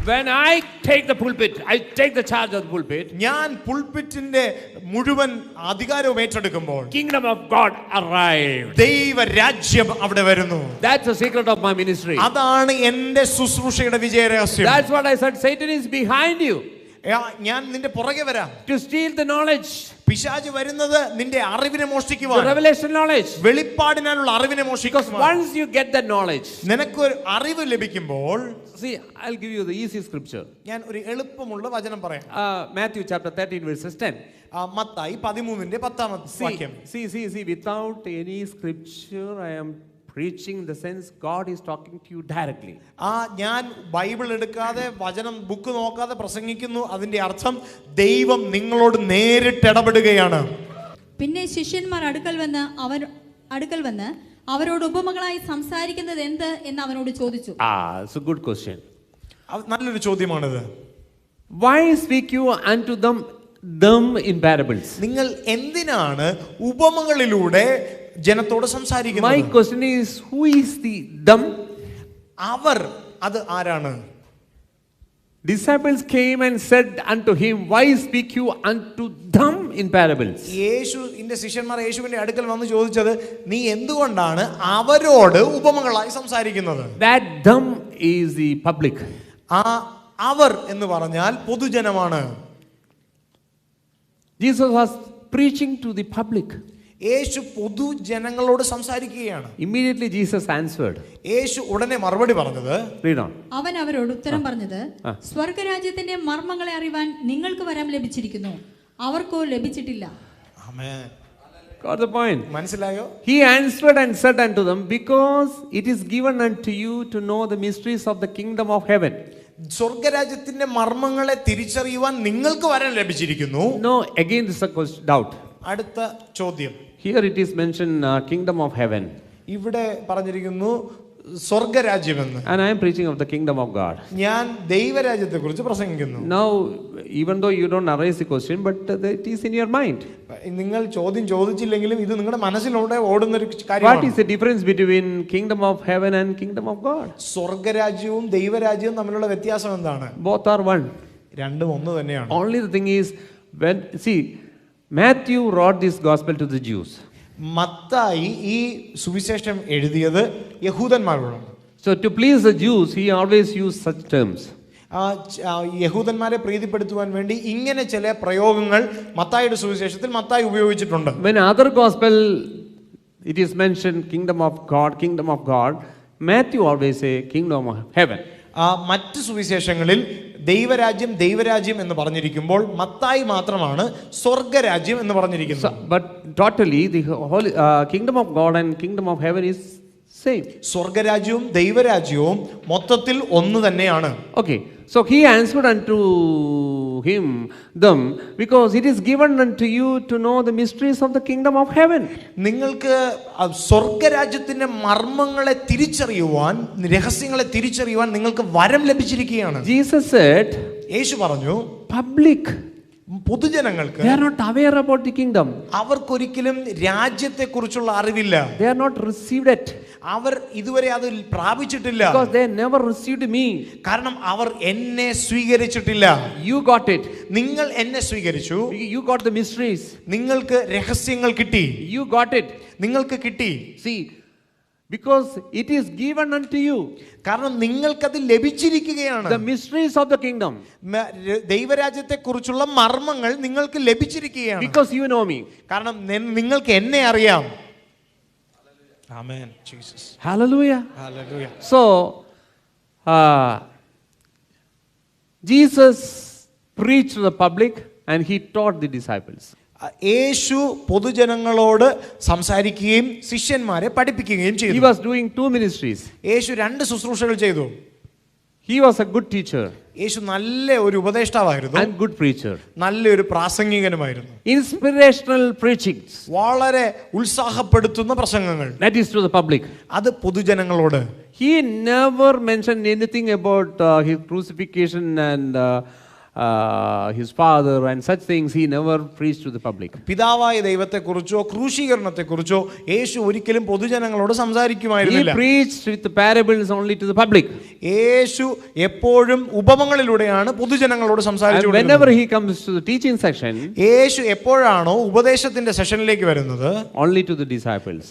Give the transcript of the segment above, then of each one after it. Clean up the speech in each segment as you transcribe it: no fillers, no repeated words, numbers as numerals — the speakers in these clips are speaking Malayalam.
When I take the pulpit, I take the charge of the pulpit. ഞാൻ പുൾപിറ്റിന്റെ മുഴുവൻ അധികാരവും ഏറ്റെടുക്കുമ്പോൾ Kingdom of God arrived. ദൈവരാജ്യം അവിടെ വരുന്നു. That's the secret of my ministry. അതാണ് എന്റെ ശുശ്രൂഷയുടെ വിജയരഹസ്യം. That's what I said. Satan is behind you. ഞാൻ നിന്റെ പുറകെ വരാം. To steal the knowledge. പിശാച് വരുന്നത് നിന്റെ അറിവിനെ മോഷ്ടിക്കുവാൻ. The revelation knowledge. വെളിപ്പാടിനാലുള്ള അറിവിനെ മോഷ്ടിക്കുവാൻ. Because once you get that knowledge, നിനക്ക് ഒരു അറിവ് ലഭിക്കുമ്പോൾ, see, I'll give you the easy scripture. ഞാൻ ഒരു എളുപ്പമുള്ള വചനം പറയാം. Matthew chapter 13 verses 10. മത്തായി 13ന്റെ 10ാമത്തെ വാക്യം. See, without any scripture I am preaching, in the sense God is talking to you directly. ഞാൻ ബൈബിൾ എടുക്കാതെ വചനം ബുക്ക് നോക്കാതെ പ്രസംഗിക്കുന്നു. അതിന്റെ അർത്ഥം ദൈവം നിങ്ങളോട് നേരിട്ട് ഇടപെടുകയാണ്. പിന്നെ ശിഷ്യന്മാർ അടുക്കൽ വന്ന് അവരോട് ഉപമകളായി സംസാരിക്കുന്നത് എന്ത് എന്ന് അവനോട് ചോദിച്ചു. It's a good question. നല്ലൊരു ചോദ്യമാണിത്. Why speak you unto them in parables? നിങ്ങൾ എന്തിനാണ് ഉപമകളിലൂടെ ജനത്തോട് സംസാരിക്കുന്നത്? My question is, who is the them? അവർ, അത് ആരാണ്? Disciples came and said unto him, why speak you unto them in parables? യേശുവിന്റെ ശിഷ്യന്മാർ യേശുവിന്റെ അടുക്കൽ വന്ന് ചോദിച്ചത്, നീ എന്തുകൊണ്ടാണ് അവരോട് ഉപമകളായി സംസാരിക്കുന്നത്? That them is the public. അവർ എന്ന് പറഞ്ഞാൽ പൊതുജനമാണ്. Jesus was preaching to the public. യേശു പൊതുജനങ്ങളോട് സംസാരിക്കുകയാണ്. Immediately Jesus answered. യേശു ഉടനെ മറുപടി പറഞ്ഞത്, read on. അവൻ അവരോട് ഉത്തരം പറഞ്ഞത്, സ്വർഗ്ഗരാജ്യത്തിന്റെ മർമ്മങ്ങളെ അറിവാൻ നിങ്ങൾക്ക് വരം ലഭിച്ചിരിക്കുന്നു, അവർക്കോ ലഭിച്ചിട്ടില്ല. ആമേൻ. Got the point? മനസ്സിലായോ? He answered and said unto them, because it is given unto you to know the mysteries of the kingdom of heaven. സ്വർഗ്ഗരാജ്യത്തിന്റെ മർമ്മങ്ങളെ തിരിച്ചറിയുവാൻ നിങ്ങൾക്ക് വരം ലഭിച്ചിരിക്കുന്നു. No, again this is a doubt. അടുത്ത ചോദ്യം. Here it is mentioned kingdom of heaven. ഇവിടെ പറഞ്ഞിരിക്കുന്നു സ്വർഗ്ഗരാജ്യമെന്ന്. And I am preaching of the kingdom of God. ഞാൻ ദൈവരാജ്യത്തെ കുറിച്ച് പ്രസംഗിക്കുന്നു. Now, even though you don't arise the question, but it is in your mind. നിങ്ങൾ ചോദ്യം ചോദിച്ചില്ലെങ്കിലും ഇത് നിങ്ങളുടെ മനസ്സിലൂടെ ഓടുന്ന ഒരു കാര്യമാണ്. What is the difference between kingdom of heaven and kingdom of God? സ്വർഗ്ഗരാജ്യവും ദൈവരാജ്യവും തമ്മിലുള്ള വ്യത്യാസം എന്താണ്? Both are one. രണ്ടും ഒന്ന് തന്നെയാണ്. Only the thing is, Matthew wrote this gospel to the Jews. Mathai ഈ സുവിശേഷം എഴുതിയത് യഹൂദന്മാരോടാണ്. So to please the Jews, he always used such terms. യഹൂദന്മാരെ പ്രീതിപ്പെടുത്തുവാൻ വേണ്ടി ഇങ്ങനെ ചില പ്രയോഗങ്ങൾ മത്തായിയുടെ സുവിശേഷത്തിൽ മത്തായി ഉപയോഗിച്ചിട്ടുണ്ട്. When other gospel it is mentioned kingdom of God, Matthew always say kingdom of heaven. മറ്റ് സുവിശേഷങ്ങളിൽ ദൈവരാജ്യം എന്ന് പറഞ്ഞിരിക്കുമ്പോൾ മത്തായി മാത്രമാണ് സ്വർഗ്ഗരാജ്യം എന്ന് പറഞ്ഞിരിക്കുന്നത്. But totally the whole kingdom of God and kingdom of heaven is same. സ്വർഗ്ഗരാജ്യവും ദൈവരാജ്യവും മൊത്തത്തിൽ ഒന്ന് തന്നെയാണ്. Okay, so he answered unto them, because it is given unto you to know the mysteries of the kingdom of heaven. നിങ്ങൾക്ക് സ്വർഗ്ഗരാജ്യത്തിന്റെ മർമ്മങ്ങളെ തിരിച്ചറിയുവാൻ, രഹസ്യങ്ങളെ തിരിച്ചറിയുവാൻ നിങ്ങൾക്ക് വരം ലഭിച്ചിരിക്കുകയാണ്. Jesus said, യേശു പറഞ്ഞു, public, പൊതുജനങ്ങൾക്ക് they are not aware about the kingdom. അവർക്കൊരിക്കലും രാജ്യത്തെ കുറിച്ചുള്ള അറിവില്ല. They are not received it. അവർ ഇതുവരെ അത് പ്രാപിച്ചിട്ടില്ല. Because they never received me. കാരണം അവർ എന്നെ സ്വീകരിച്ചിട്ടില്ല. You got it. നിങ്ങൾ എന്നെ സ്വീകരിച്ചു. You got the mysteries. നിങ്ങൾക്ക് രഹസ്യങ്ങൾ കിട്ടി. You got it. നിങ്ങൾക്ക് കിട്ടി. See, because it is given unto you. കാരണം നിങ്ങൾക്കത് ലഭിച്ചിരിക്കുകയാണ്. The mysteries of the kingdom. ദൈവരാജ്യത്തെ കുറിച്ചുള്ള മർമ്മങ്ങൾ നിങ്ങൾക്ക് ലഭിച്ചിരിക്കുകയാണ്. Because you know me. കാരണം നിങ്ങൾക്ക് എന്നെ അറിയാം. Amen. Jesus. Hallelujah. Hallelujah. So, Jesus preached to the public and he taught the disciples. യേശു പൊതുജനങ്ങളോട് സംസാരിക്കുകയും ശിഷ്യന്മാരെ പഠിപ്പിക്കുകയും ചെയ്തു. He was doing two ministries. യേശു രണ്ട് ശുശ്രൂഷകൾ ചെയ്തു. He was a good teacher. യേശു നല്ല ഒരു ഉപദേഷ്ടാവായിരുന്നു. And good preacher. നല്ലൊരു പ്രാസംഗികനുമായിരുന്നു. Inspirational preachings. വളരെ ഉത്സാഹപ്പെടുത്തുന്ന പ്രസംഗങ്ങൾ. That is to the public. അത് പൊതുജനങ്ങളോട്. He never mentioned anything about his crucifixion and his father and such things, he never preached to the public. പിതാവായ ദൈവത്തെക്കുറിച്ചോ ക്രൂശീകരണത്തെക്കുറിച്ചോ യേശു ഒരിക്കലും പൊതുജനങ്ങളോട് He സംസാരിക്കുമായിരുന്നില്ല. preached with the parables only to the public. യേശു എപ്പോഴും ഉപമകളിലൂടെയാണ് പൊതുജനങ്ങളോട് And സംസാരിച്ചുകൊണ്ടിരുന്നത്. whenever he comes to the teaching section, യേശു എപ്പോഴാണോ ഉപദേശത്തിന്റെ സെഷനിലേക്ക് വരുന്നത്, only to the disciples.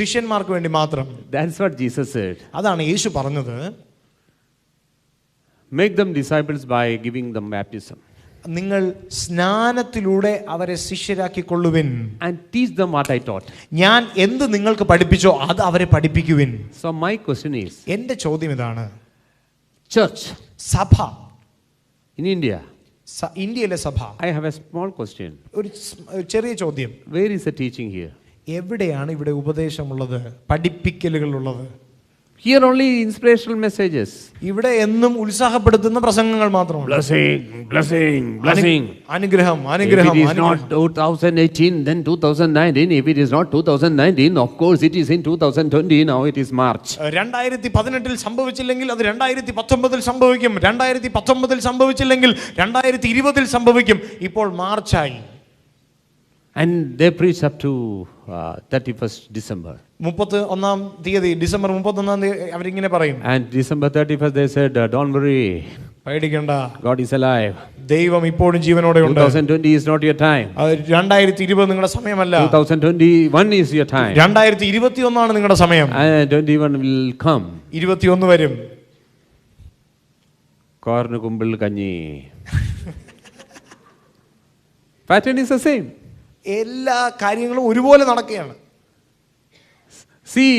ശിഷ്യന്മാർക്ക് വേണ്ടി മാത്രം. That's what Jesus said. അതാണ് യേശു പറഞ്ഞത്. Make them disciples by giving them baptism. നിങ്ങൾ സ്നാനത്തിലൂടെ അവരെ ശിഷ്യരാക്കിക്കൊള്ളുവിൻ. And teach them what I taught. ഞാൻ എന്ത് നിങ്ങൾക്ക് പഠിപ്പിച്ചോ അത് അവരെ പഠിപ്പിക്കുവിൻ. So my question is, എന്റെ ചോദ്യം ഇതാണ്. church സഭ, in India, ഇന്ത്യയിലെ സഭ, I have a small question. ഒരു ചെറിയ ചോദ്യം. Where is the teaching here? എവിടെയാണ് ഇവിടെ ഉപദേശമുള്ളത്, പഠിപ്പിക്കലുകൾ ഉള്ളത്? Here only inspirational messages. ഇവിടെ എന്നും ഉത്സാഹപ്പെടുത്തുന്ന പ്രസംഗങ്ങൾ മാത്രമാണ്. Blessing, blessing, blessing. അനുഗ്രഹം, If അനുഗ്രഹം, it is not 2018, then 2019. If it is not 2019, of course it is in 2020. Now it is March. 2018 സംഭവിച്ചില്ലെങ്കിൽ അത് 2019 സംഭവിക്കും. 2019 സംഭവിച്ചില്ലെങ്കിൽ 2020 സംഭവിക്കും. ഇപ്പോൾ മാർച്ചായി. And they preach up to 31st December. 31 തീയതി, ഡിസംബർ 31 അവരിങ്ങനെ പറയും. And December 31st they said, don't worry, പേടിക്കണ്ട, God is alive. ദൈവം ഇപ്പോഴും ജീവനോടെ ഉണ്ട്. 2020 is not your time. 2020 നിങ്ങളുടെ സമയമല്ല. 2021 is your time. 2021 നിങ്ങളുടെ സമയം. And 21 will come. 21 വരും. Corn kumbal kanyi. Pattern is the same. എല്ലാ കാര്യങ്ങളും ഒരുപോലെ നടക്കുകയാണ്. See,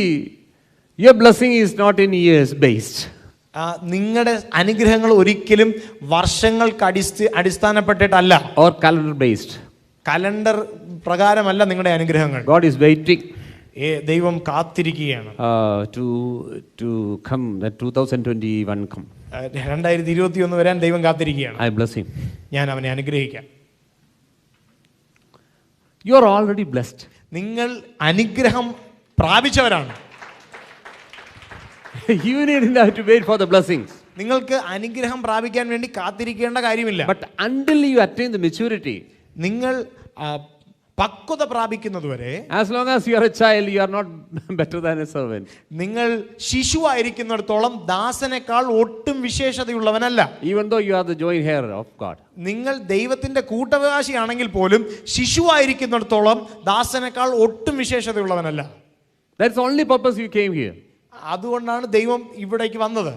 your blessing is not in years based. നിങ്ങളുടെ അനുഗ്രഹങ്ങൾ ഒരിക്കലും വർഷങ്ങൾക്ക് അടിസ്ഥാനപ്പെട്ടിട്ടല്ല. Or calendar based. കലണ്ടർ പ്രകാരമല്ല നിങ്ങളുടെ അനുഗ്രഹങ്ങൾ. God is waiting ദൈവം കാത്തിരിക്കുകയാണ്. to come, that 2021 come. 2021 വരാൻ ദൈവം കാത്തിരിക്കുകയാണ്. I bless him. ഞാൻ അവനെ അനുഗ്രഹിക്കാം. You are already blessed. നിങ്ങൾ അനുഗ്രഹം പ്രാപിച്ചവരാണ്. You didn't have to wait for the blessings. നിങ്ങൾക്ക് അനുഗ്രഹം പ്രാപിക്കാൻ വേണ്ടി കാത്തിരിക്കേണ്ട കാര്യമില്ല. But until you attain the maturity, നിങ്ങൾ പക്വത പ്രാപിക്കുന്നതുവരെ, as long as you are a child, you are not better than a servant. നിങ്ങൾ ശിശുവായിരിക്കുന്നിടത്തോളം ദാസനേക്കാൾ ഒട്ടും വിശേഷതയുള്ളവനല്ല. Even though you are the joint heir of God. നിങ്ങൾ ദൈവത്തിന്റെ കൂട്ടവകാശിയാണെങ്കിൽ പോലും ശിശുവായിരിക്കുന്നിടത്തോളം ദാസനേക്കാൾ ഒട്ടും വിശേഷതയുള്ളവനല്ല. That's the only purpose you came here. അതുകൊണ്ടാണ് ദൈവം ഇവിടേക്ക് വന്നത്.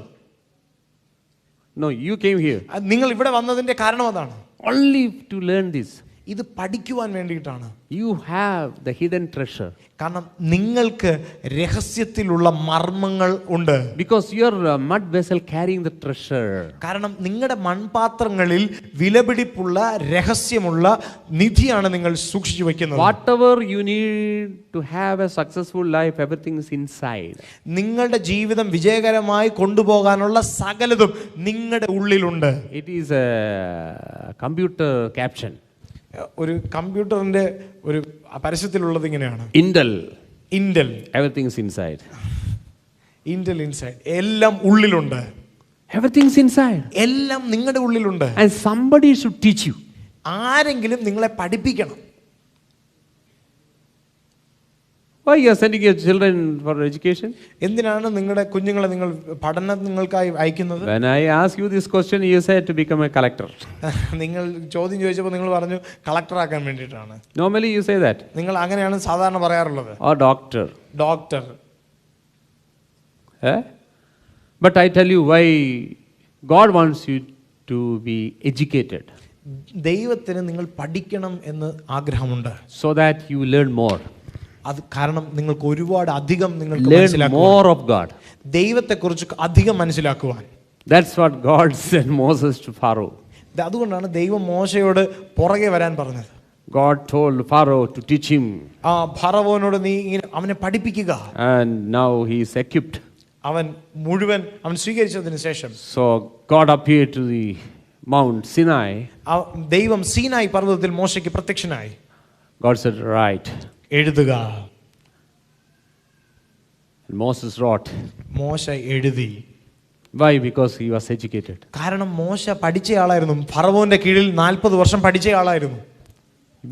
No, you came here നിങ്ങൾ ഇവിടെ വന്നതിന്റെ കാരണം അതാണ്. only to learn this. ഇത് പഠിക്കുവാൻ വേണ്ടിയിട്ടാണ്. You have the hidden treasure. കാരണം നിങ്ങൾക്ക് രഹസ്യത്തിലുള്ള മർമ്മങ്ങൾ ഉണ്ട്. Because your mud vessel carrying the treasure. കാരണം നിങ്ങളുടെ മൺപാത്രങ്ങളിൽ വിലപിടിപ്പുള്ള രഹസ്യമുള്ള നിധിയാണ് നിങ്ങൾ സൂക്ഷിച്ചു വെക്കുന്നത്. Whatever you need to have a successful life, everything is inside. നിങ്ങളുടെ ജീവിതം വിജയകരമായി കൊണ്ടുപോകാനുള്ള സകലതും നിങ്ങളുടെ ഉള്ളിലുണ്ട്. It is a computer caption. ഒരു കമ്പ്യൂട്ടറിന്റെ ഒരു പരസ്യത്തിലുള്ളത് ഇങ്ങനെയാണ്. Intel Everything is inside. Intel inside, എല്ലാം ഉള്ളിലുണ്ട്. Everything is inside. എല്ലാം നിങ്ങളുടെ ഉള്ളിലുണ്ട്. And somebody should teach you. ആരെങ്കിലും നിങ്ങളെ പഠിപ്പിക്കണം. Why you are sending your children for education? എന്തിനാണ് നിങ്ങളുടെ കുഞ്ഞുങ്ങളെ നിങ്ങൾ പഠനങ്ങൾക്കായി അയക്കുന്നത്? When I ask you this question, you said to become a collector. നിങ്ങൾ ചോദ്യം ചോദിച്ചപ്പോൾ നിങ്ങൾ പറഞ്ഞു കളക്ടർ ആക്കാൻ വേണ്ടിയിട്ടാണ്. Normally you say that. നിങ്ങൾ അങ്ങനെയാണ് സാധാരണ പറയാറുള്ളത്. Or doctor. Doctor. But I tell you why God wants you to be educated. ദൈവത്തിന് നിങ്ങൾ പഠിക്കണം എന്ന് ആഗ്രഹമുണ്ട്. So that you learn more. അത് കാരണം നിങ്ങൾക്ക് ഒരുപാട് അധികം നിങ്ങൾക്ക് learn മനസ്സിലാക്കുവാൻ, more of God. ദൈവത്തെക്കുറിച്ച് അധികം മനസ്സിലാക്കുവാൻ. That's what God sent Moses to Pharaoh. അതുകൊണ്ടാണ് ദൈവം മോശയോട് പുറകെ വരാൻ പറഞ്ഞത്. God told Pharaoh to teach him. ഫറവോനോട് നീ അവനെ പഠിപ്പിക്കുക. And now he is equipped. അവൻ മുഴുവൻ അവൻ സ്വീകരിച്ചതിന് ശേഷം So God appeared to the Mount Sinai. ദൈവം സീനായി പർവ്വതത്തിൽ മോശയ്ക്ക് പ്രത്യക്ഷനായി. God said, write. എഴുതുക. And Moses wrote. മോശ എഴുതി. Why? Because he was educated. കാരണം മോശ പഠിച്ച ആളായിരുന്നു. ഫറവോന്റെ കീഴിൽ 40 വർഷം പഠിച്ച ആളായിരുന്നു.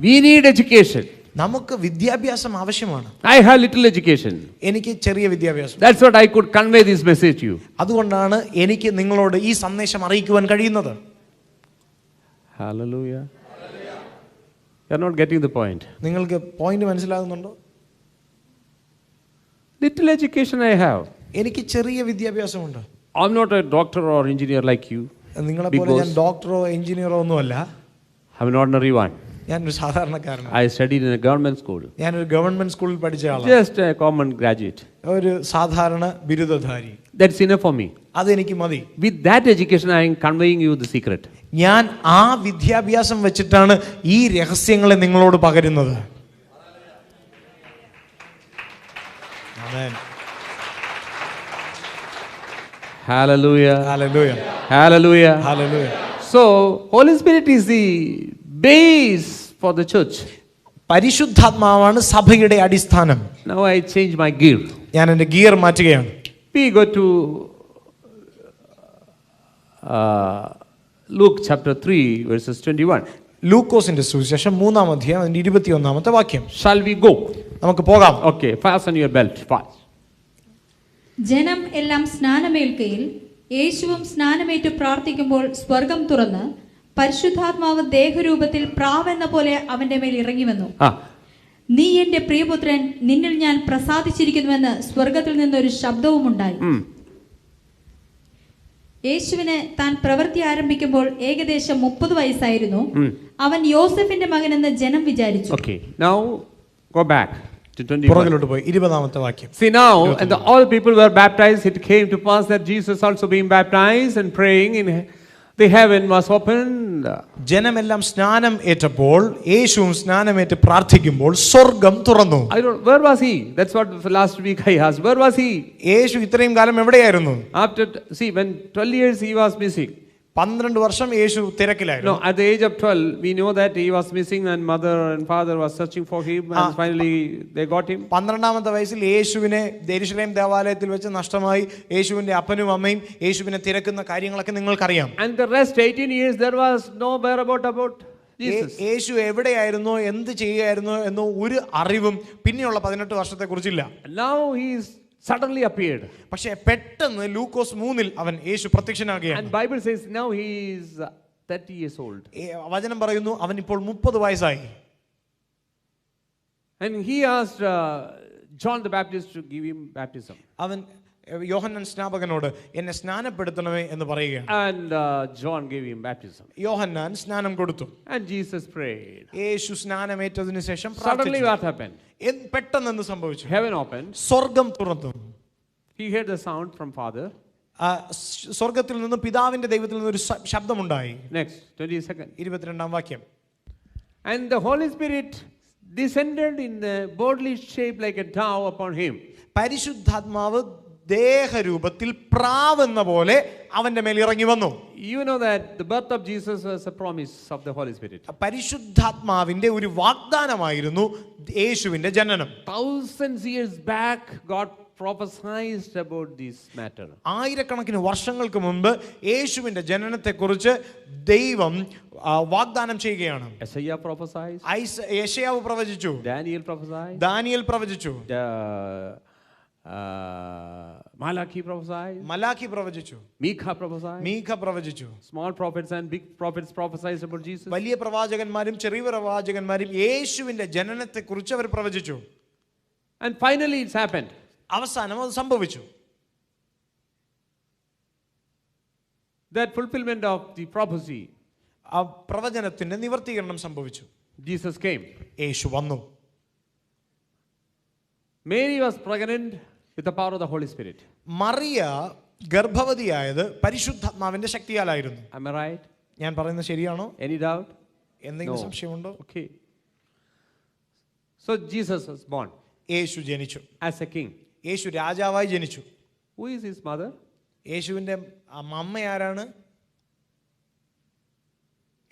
We need education. നമുക്ക് വിദ്യാഭ്യാസം ആവശ്യമാണ്. I have little education. എനിക്ക് ചെറിയ വിദ്യാഭ്യാസം. That's what I could convey this message to you. അതുകൊണ്ടാണ് എനിക്ക് നിങ്ങളോട് ഈ സന്ദേശം അറിയിക്കുവാൻ കഴിയുന്നത്. Hallelujah. You are not getting the point. നിങ്ങൾക്ക് പോയിന്റ് മനസ്സിലാകുന്നുണ്ടോ? Little education I have. എനിക്ക് ചെറിയ വിദ്യാഭ്യാസമുണ്ട്. I'm not a doctor or engineer like you. നിങ്ങളെ പോലെ ഞാൻ ഡോക്ടറോ എഞ്ചിനീയറോ ഒന്നുമല്ല. I'm an ordinary one. ഞാനൊരു സാധാരണക്കാരനാണ്. I studied in a government school. ഞാനൊരു ഗവൺമെന്റ് സ്കൂളിൽ പഠിച്ച ആളാണ്. Just a common graduate. ഒരു സാധാരണ ബിരുദധാരി. That's enough for me. അതെനിക്ക് മതി. With that education I am conveying you the secret. ഞാൻ ആ വിദ്യാഭ്യാസം വെച്ചിട്ടാണ് ഈ രഹസ്യങ്ങളെ നിങ്ങളോട് പകരുന്നത്. ആമേൻ. Hallelujah. Hallelujah. Hallelujah. Hallelujah. So, Holy Spirit is the base for the church. പരിശുദ്ധാത്മാവാണ് സഭയുടെ അടിസ്ഥാനം. Now I change my gear. ഞാൻ എൻ്റെ ഗിയർ മാറ്റുകയാണ്. We go to Luke chapter 3 verses 21. ലൂക്കോസിന്റെ സുവിശേഷം 3-ാം അധ്യായം അതിന്റെ 21-ാമത്തെ വാക്യം. Shall we go? നമുക്ക് പോകാം. Okay, fasten your belt fast. ജനം എല്ലാം സ്നാനമേൽക്കയിൽ യേശുവും സ്നാനമേറ്റു പ്രാർത്ഥിക്കുമ്പോൾ സ്വർഗം തുറന്ന് പരിശുദ്ധാത്മാവ് ദേഹരൂപത്തിൽ പ്രാവെന്ന പോലെ അവന്റെ മേൽ ഇറങ്ങി വന്നു. നീ എന്റെ പ്രിയപുത്രൻ, നിന്നിൽ ഞാൻ പ്രസാദിച്ചിരിക്കുന്നുവെന്ന് സ്വർഗത്തിൽ നിന്നൊരു ശബ്ദവും ഉണ്ടായി. യേശുവിന് താൻ പ്രവൃത്തി ആരംഭിക്കുമ്പോൾ ഏകദേശം 30 വയസ്സായിരുന്നു. അവൻ യോസഫിന്റെ മകനെന്ന് ജനം വിചാരിച്ചു. Okay, now go back to 21. പുറകിലോട്ട് പോയി 20-ാമത്തെ വാക്യം. See now, and all people were baptized. It came to pass that Jesus also being baptized and praying in the heaven was opened. ജനമെല്ലാം സ്നാനം ഏറ്റപ്പോൾ യേശുവും സ്നാനമേറ്റ് പ്രാർത്ഥിക്കുമ്പോൾ സ്വർഗം തുറന്നു. Where was he? That's what last week I asked. Where was he? യേശു ഇത്രയും കാലം എവിടെയായിരുന്നു? After, see, when 12 years he was missing. 12 വർഷം യേശു തിരക്കിലായിരുന്നു. No, at the age of 12, we know that he was missing and mother and father was searching for him and finally they got him. 12-ാമത്തെ വയസ്സിൽ യേശുവിനെ യെരുശലേം ദേവാലയത്തിൽ വെച്ച് നഷ്ടമായി. യേശുവിന്റെ അപ്പനും അമ്മയും യേശുവിനെ തിരക്കുന്ന കാര്യങ്ങളൊക്കെ നിങ്ങൾക്കറിയാം. And the rest 18 years there was no whereabout about Jesus. യേശു എവിടെയായിരുന്നോ എന്ത് ചെയ്യുകയായിരുന്നോ എന്നോ ഒരു അറിവും പിന്നെയുള്ള 18 വർഷത്തെ കുറിച്ചില്ല. Now he is suddenly appeared. പക്ഷേ പെട്ടെന്ന് ലൂക്കോസ് 3-ൽ അവൻ യേശു പ്രത്യക്ഷനാകുകയാണ്. And Bible says now he is 30 years old. വചനം പറയുന്നു അവൻ ഇപ്പോൾ 30 വയസ്സായി. And he asked John the Baptist to give him baptism. അവൻ യോഹന്നാൻ സ്നാപകനോട് എന്നെ സ്നാനപ്പെടുത്തണമേ എന്ന് പറയുകയാണ്. And John gave him baptism. യോഹന്നാൻ സ്നാനം കൊടുത്തു. And Jesus prayed. യേശു സ്നാനമേറ്റതിനു ശേഷം Suddenly what happened? പെട്ടെന്ന് എന്ത് സംഭവിച്ചു? Heaven opened. സ്വർഗം തുറന്നു. He heard the sound from Father. സ്വർഗത്തിൽ നിന്നും പിതാവിന്റെ ദൈവത്തിൽ നിന്നും ഒരു ശബ്ദമുണ്ടായി. Next, 22nd. 22-ാം വാക്യം. And the Holy Spirit descended in a bodily shape like a dove upon him. പരിശുദ്ധാത്മാവ് ദേഹരൂപത്തിൽ പ്രാവെന്ന പോലെ അവന്റെ മേൽ ഇറങ്ങി വന്നു. You know that the birth of Jesus was a promise of the Holy Spirit. പരിശുദ്ധാത്മാവിന്റെ ഒരു വാഗ്ദാനമായിരുന്നു യേശുവിന്റെ ജനനം. Thousands years back God prophesied about this matter. ആയിരക്കണക്കിന് വർഷങ്ങൾക്ക് മുൻപ് യേശുവിന്റെ ജനനത്തെക്കുറിച്ച് ദൈവം വാഗ്ദാനം ചെയ്യുകയാണ്. Isaiah prophesied. യെശയ്യാവ് പ്രവചിച്ചു. Daniel prophesied. ദാനിയേൽ പ്രവചിച്ചു. Malachi prophesied. മലാഖി പ്രവചിച്ചു. Micah prophesied. മീഖ പ്രവചിച്ചു. Small prophets and big prophets prophesied about Jesus. വലിയ പ്രവാചകന്മാരും ചെറിയ പ്രവാചകന്മാരും യേശുവിന്റെ ജനനത്തെക്കുറിച്ച് അവർ പ്രവചിച്ചു. And finally it's happened. അവസാനം അത് സംഭവിച്ചു. That fulfillment of the prophecy. ആ പ്രവചനത്തിന്റെ നിവർത്തീകരണം സംഭവിച്ചു. Jesus came. യേശു വന്നു. Mary was pregnant with the power of the Holy Spirit. Mariya ഗർഭവതിയായത് പരിശുദ്ധാത്മാവിന്റെ ശക്തിയാലായിരുന്നു. Am I right? ഞാൻ പറയുന്നത് ശരിയാണോ? Any doubt? എന്തെങ്കിലും സംശയമുണ്ടോ? Okay. So Jesus was born. യേശു ജനിച്ചു. As a king. യേശു രാജാവായി ജനിച്ചു. Who is his mother? യേശുവിന്റെ അമ്മ ആരാണ്?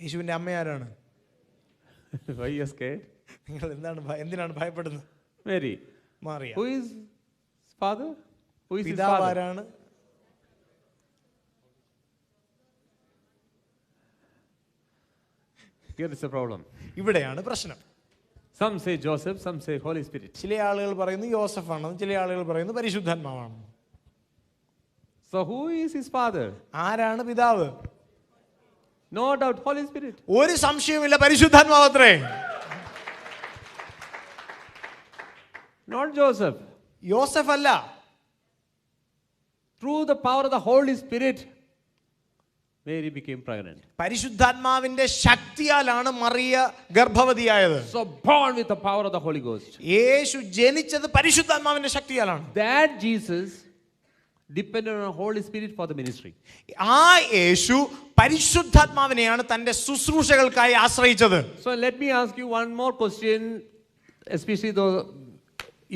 യേശുവിന്റെ അമ്മ ആരാണ്? Why you scared? നിങ്ങൾ എന്തിനാണ് ഭയപ്പെടുന്നത്? Mary. Mariya. Who is his father? Who is his പിതാവ് father? ആരാണ്? Here is the problem. ഇവിടെയാണ് പ്രശ്നം. Some say Joseph, some say Holy Spirit. ചില ആളുകൾ പറയുന്നു യോസഫാണ്, ചില ആളുകൾ പറയുന്നു പരിശുദ്ധാത്മാവാണ്. So who is his father? ആരാണ് പിതാവ്? No doubt, Holy Spirit. ഒരു സംശയവുമില്ല, പരിശുദ്ധാത്മാവത്രേ. Not Joseph. യോസഫ് അല്ല. Through the power of the Holy Spirit, Mary became pregnant. പരിശുദ്ധാത്മാവിന്റെ ശക്തിയാലാണ് Mariya ഗർഭവതിയായത്. So born with the power of the Holy Ghost. യേശു ജനിച്ചത് പരിശുദ്ധാത്മാവിന്റെ ശക്തിയാലാണ്. That Jesus depended on the Holy Spirit for the ministry. ആ യേശു പരിശുദ്ധാത്മാവിനെയാണ് തന്റെ ശുശ്രൂഷകൾക്കായി ആശ്രയിച്ചത്. So let me ask you one more question, especially the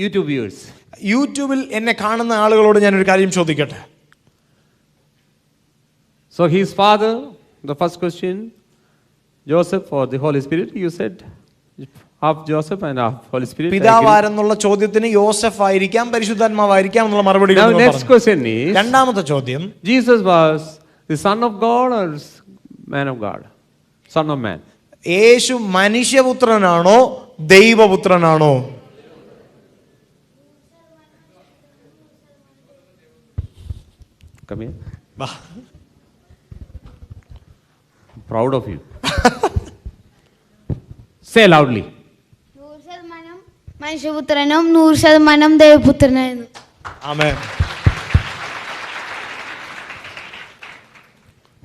YouTube viewers. യൂട്യൂബിൽ എന്നെ കാണുന്ന ആളുകളോട് ഞാൻ ഒരു കാര്യം ചോദിക്കട്ടെ. So his father, the first question, Joseph or the Holy Spirit? You said half Joseph and half Holy Spirit. പിതാവാരെന്നുള്ള ചോദ്യത്തിന് യോസഫ് ആയിരിക്കാം പരിശുദ്ധാത്മാവായിരിക്കാം എന്നുള്ള മറുപടി. Now next question is, രണ്ടാമത്തെ ചോദ്യം, Jesus was the son of God or man of God? Son of man. Yeshu മനുഷ്യപുത്രനാണോ ദൈവപുത്രനാണോ? Come here. Proud of you. Say loudly. 100% മനുഷ്യപുത്രനും 100% ദൈവപുത്രനായിരുന്നു. Amen.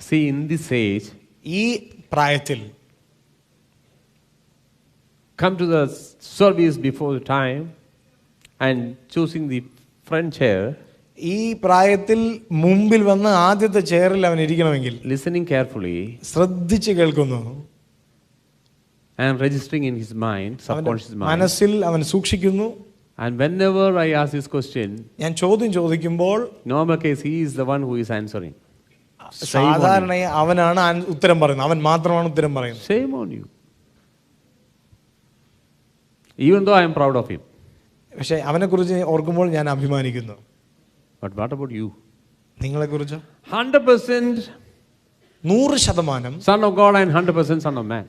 See, in this age, ഈ പ്രായത്തിൽ come to the service before the time and choosing the front chair, ഈ പ്രായത്തിൽ മുമ്പിൽ വന്ന് ആദ്യത്തെ ചെയറിൽ അവൻ ഇരിക്കണമെങ്കിൽ listening carefully ശ്രദ്ധിച്ച് കേൾക്കുന്നു, and registering in his mind, subconscious mind. മനസ്സിൽ അവൻ സൂക്ഷിക്കുന്നു. And whenever I ask this question, ഞാൻ ചോദ്യം ചോദിക്കുമ്പോൾ normal case, he is the one who is answering. സാധാരണ അവനാണ് ഉത്തരം പറയുന്നത്, അവൻ മാത്രമാണ് ഉത്തരം പറയുന്നത്. Shame on you. Even though I am proud of him. പക്ഷെ അവനെ കുറിച്ച് ഓർക്കുമ്പോൾ ഞാൻ അഭിമാനിക്കുന്നു. But what about you? നിങ്ങളെ കുറിച്ച് 100% 100% son of God and 100% son of man.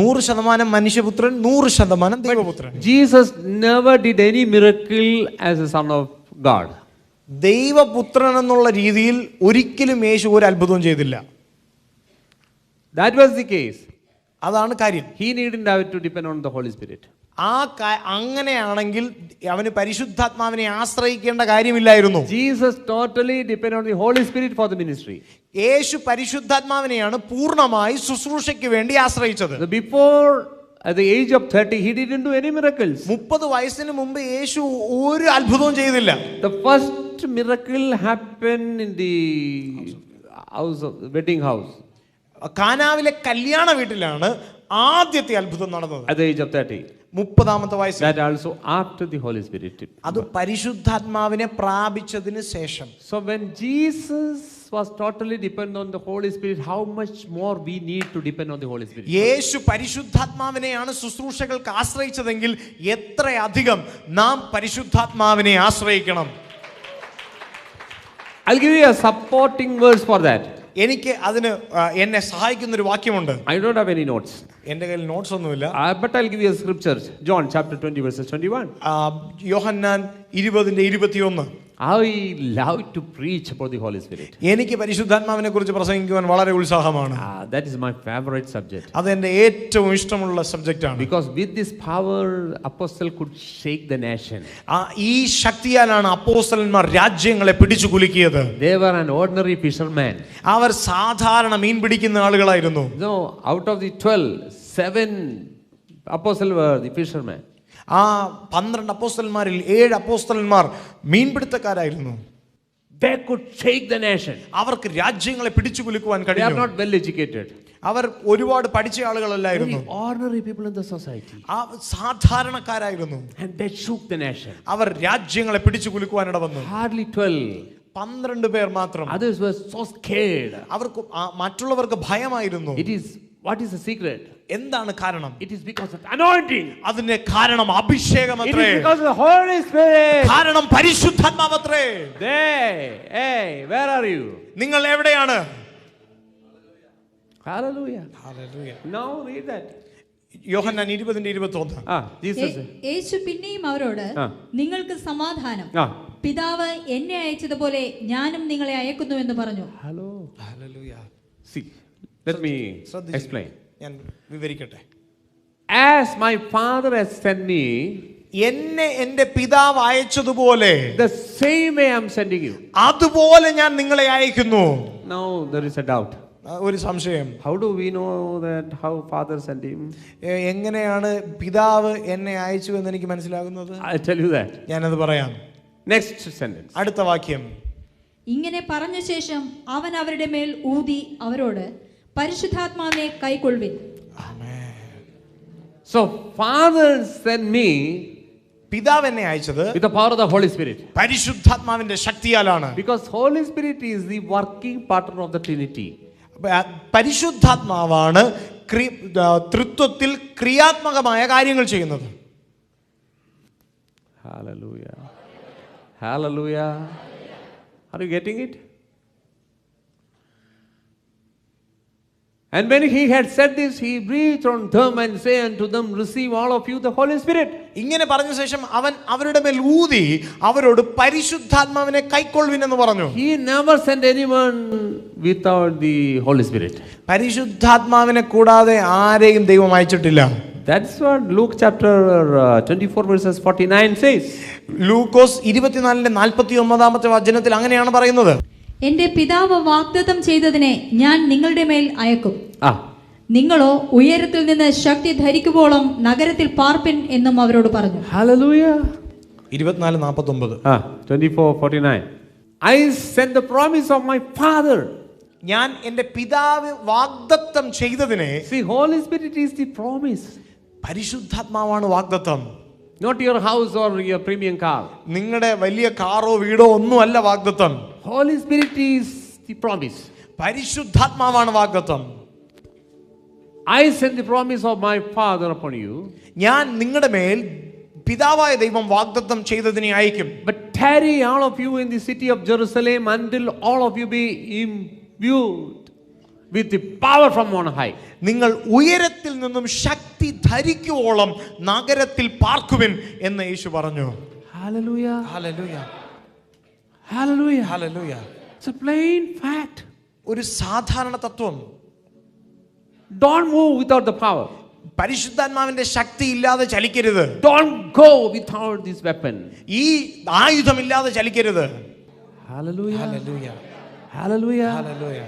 100% മനുഷ്യപുത്രൻ, 100% ദൈവപുത്രൻ. Jesus never did any miracle as a son of God. ദൈവപുത്രൻ എന്നുള്ള രീതിയിൽ ഒരിക്കലും യേശു ഒരു അത്ഭുതവും ചെയ്തില്ല. That was the case. അതാണ് കാര്യം. He needn't have to depend on the Holy Spirit. അങ്ങനെയാണെങ്കിൽ അവന് പരിശുദ്ധാത്മാവിനെ ആശ്രയിക്കേണ്ട കാര്യമില്ലായിരുന്നു. Jesus totally depended on the Holy Spirit for the ministry. യേശു പരിശുദ്ധാത്മാവിനെയാണ് പൂർണ്ണമായി ശുശ്രൂഷയ്ക്ക് വേണ്ടി ആശ്രയിച്ചത്. Before at the age of 30, he didn't do any miracles. 30 വയസ്സിന് മുമ്പ് യേശു ഒരു അത്ഭുതവും ചെയ്തില്ല. The first miracle happened in the house of wedding house. കാനാവിലെ കല്യാണ വീട്ടിലാണ് ആദ്യത്തെ അത്ഭുതം നടന്നത്. At the age of 30. 30ാമത്തെ വയസ്സിൽ. That also after the Holy Spirit. അത് പരിശുദ്ധാത്മാവിനെ പ്രാപിച്ചതിന് ശേഷം. So when Jesus was totally dependent on the Holy Spirit, how much more we need to depend on the Holy Spirit? യേശു പരിശുദ്ധാത്മാവിനെയാണ് ശുശ്രൂഷകൾക്ക് ആശ്രയിച്ചതെങ്കിൽ എത്രയധികം നാം പരിശുദ്ധാത്മാവിനെ ആശ്രയിക്കണം. I'll give you a supporting verse for that. എനിക്ക് അതിന് എന്നെ സഹായിക്കുന്ന ഒരു വാക്യമുണ്ട്. I don't have any notes. എൻ്റെ കയ്യിൽ നോട്ട്സ് ഒന്നുമില്ല. But I'll give you a scripture. John chapter 20 verses 21. Yohannan 20:21. I love to preach about the Holy Spirit. എനിക്ക് പരിശുദ്ധാത്മാവിനെ കുറിച്ച് പ്രസംഗിക്കുവാൻ വളരെ ഉത്സാഹമാണ്. That is my favorite subject. അത് എൻ്റെ ഏറ്റവും ഇഷ്ടമുള്ള സബ്ജക്റ്റ് ആണ്. Because with this power, apostle could shake the nation. ഈ ശക്തിയാലാണ് അപ്പോസ്തലന്മാർ രാജ്യങ്ങളെ പിടിച്ചു കുലുക്കിയത്. They were an ordinary fisherman. അവർ സാധാരണ മീൻ പിടിക്കുന്ന ആളുകളായിരുന്നു. No, out of the 12, 7 apostles were the fishermen. ആ 12 അപ്പോസ്തലന്മാരിൽ 7 അപ്പോസ്തലന്മാർ മീൻപിടുത്തക്കാരായിരുന്നു. They could shake the nation. അവർക്ക് രാജ്യങ്ങളെ പിടിച്ചു കുലുക്കുവാൻ They are കഴിഞ്ഞു. not well educated. അവർ ഒരുപാട് പഠിച്ച ആളുകളല്ലായിരുന്നു. Very ordinary people in the society. സാധാരണക്കാരായിരുന്നു. And they shook the nation. അവർ രാജ്യങ്ങളെ പിടിച്ചു കുലുക്കുവാൻ ഇടവന്നു. Hardly 12. 12 പേർ മാത്രം. Others were so scared. അവർക്ക് മറ്റുള്ളവർക്ക് ഭയമായിരുന്നു. What is the secret? എന്താണ് കാരണം? It is because of anointing. അതിന്റെ കാരണം അഭിഷേകമത്രേ. It is because of the Holy Spirit. കാരണം പരിശുദ്ധാത്മാവത്രേ. Hey, where are you? നിങ്ങൾ എവിടെയാണ്? Hallelujah. Hallelujah. Now read that. Yohannan 20:21. Jesus. യേശു പിന്നെയും അവരോട് ആ. നിങ്ങൾക്ക് സമാധാനം, Ah. പിതാവ് എന്നെ അയച്ചതുപോലെ ഞാനും നിങ്ങളെ അയക്കുന്നു എന്ന് പറഞ്ഞു. Hello. Hallelujah. See, let me ശ്രദ്ധിച്ച് explain. ഞാൻ വിവരിക്കട്ടെ. As my Father has sent me, എന്നെ എന്റെ പിതാവ് അയച്ചതുപോലെ the same way I'm sending you. അതുപോലെ ഞാൻ നിങ്ങളെ അയക്കുന്നു. Now there is a doubt. ഒരു സംശയം. How do we know that how Father sent him? എങ്ങനെയാണ് പിതാവ് എന്നെ അയച്ചു എന്ന് എനിക്ക് മനസ്സിലാകുന്നത്? I'll tell you that. ഞാനത് പറയാം. Next sentence. അടുത്ത വാക്യം. ഇങ്ങനെ പറഞ്ഞ ശേഷം അവൻ അവരുടെ മേൽ ഊതി അവരോട് പരിശുദ്ധാത്മാവിനെ കൈക്കൊള്ളുവിൻ. So Father sent me പിതാവ് എന്നെ അയച്ചത് with the power of the Holy Spirit. പരിശുദ്ധാത്മാവിന്റെ ശക്തിയാലാണ്. Because Holy Spirit is the working partner of the Trinity. പരിശുദ്ധാത്മാവാണ് തൃത്വത്തിൽ ക്രിയാത്മകമായ കാര്യങ്ങൾ ചെയ്യുന്നത്. Hallelujah. Hallelujah. Are you getting it? And when he had said this, he breathed on them and said unto them, receive all of you the Holy Spirit. ഇങ്ങനെ പറഞ്ഞ ശേഷം അവൻ അവരുടെ മേൽ ഊതി അവരോട് പരിശുദ്ധാത്മാവിനെ കൈക്കൊള്ളുവിൻ എന്ന് പറഞ്ഞു. He never sent anyone without the Holy Spirit. പരിശുദ്ധാത്മാവിനെ കൂടാതെ ആരെയും ദൈവം അയച്ചിട്ടില്ല. That's what Luke chapter 24 verses 49 says. ലൂക്കോസ് 24:49 വചനത്തിൽ അങ്ങനെയാണ് പറയുന്നത്. എന്റെ പിതാവ് വാഗ്ദത്തം ചെയ്തതിനെ ഞാൻ നിങ്ങളുടെ മേൽ അയക്കും. Ah. നിങ്ങളോ ഉയരത്തിൽ നിന്ന് ശക്തി ധരിക്കുവോളം നഗരത്തിൽ പാർപ്പിൻ എന്നും അവരോട് പറഞ്ഞു. Hallelujah. 24:49. 24:49. I sent the promise of my Father. ഞാൻ എന്റെ പിതാവ് വാഗ്ദത്തം ചെയ്തതിനെ. See, Holy Spirit is the promise. പരിശുദ്ധാത്മാവാണ് വാഗ്ദത്തം. Not your house or your premium car. നിങ്ങളുടെ വലിയ കാറോ വീടോ ഒന്നും അല്ല വാഗ്ദത്തം. Holy Spirit is the promise. പരിശുദ്ധാത്മാവാണ് വാഗ്ദത്തം. I send the promise of my Father upon you. ഞാൻ നിങ്ങളുടെ മേൽ പിതാവായ ദൈവം വാഗ്ദത്തം ചെയ്തതിനെ അയക്കും. But tarry all of you in the city of Jerusalem until all of you be imbued with the power from on high. നിങ്ങൾ ഉയരത്തിൽ നിന്നും ശക്തി ധരിക്കുവോളം നഗരത്തിൽ പാർക്കുവിൻ എന്ന് യേശു പറഞ്ഞു. Hallelujah. Hallelujah. Hallelujah. Hallelujah. It's a plain fact. ഒരു സാധാരണ തത്വം. Don't move without the power. പരിശുദ്ധാത്മാവിന്റെ ശക്തി ഇല്ലാതെ ചലിക്കരുത്. Don't go without this weapon. ഈ ആയുധമില്ലാതെ ചലിക്കരുത്. Hallelujah. ഹല്ലേലൂയ. Hallelujah. ഹല്ലേലൂയ.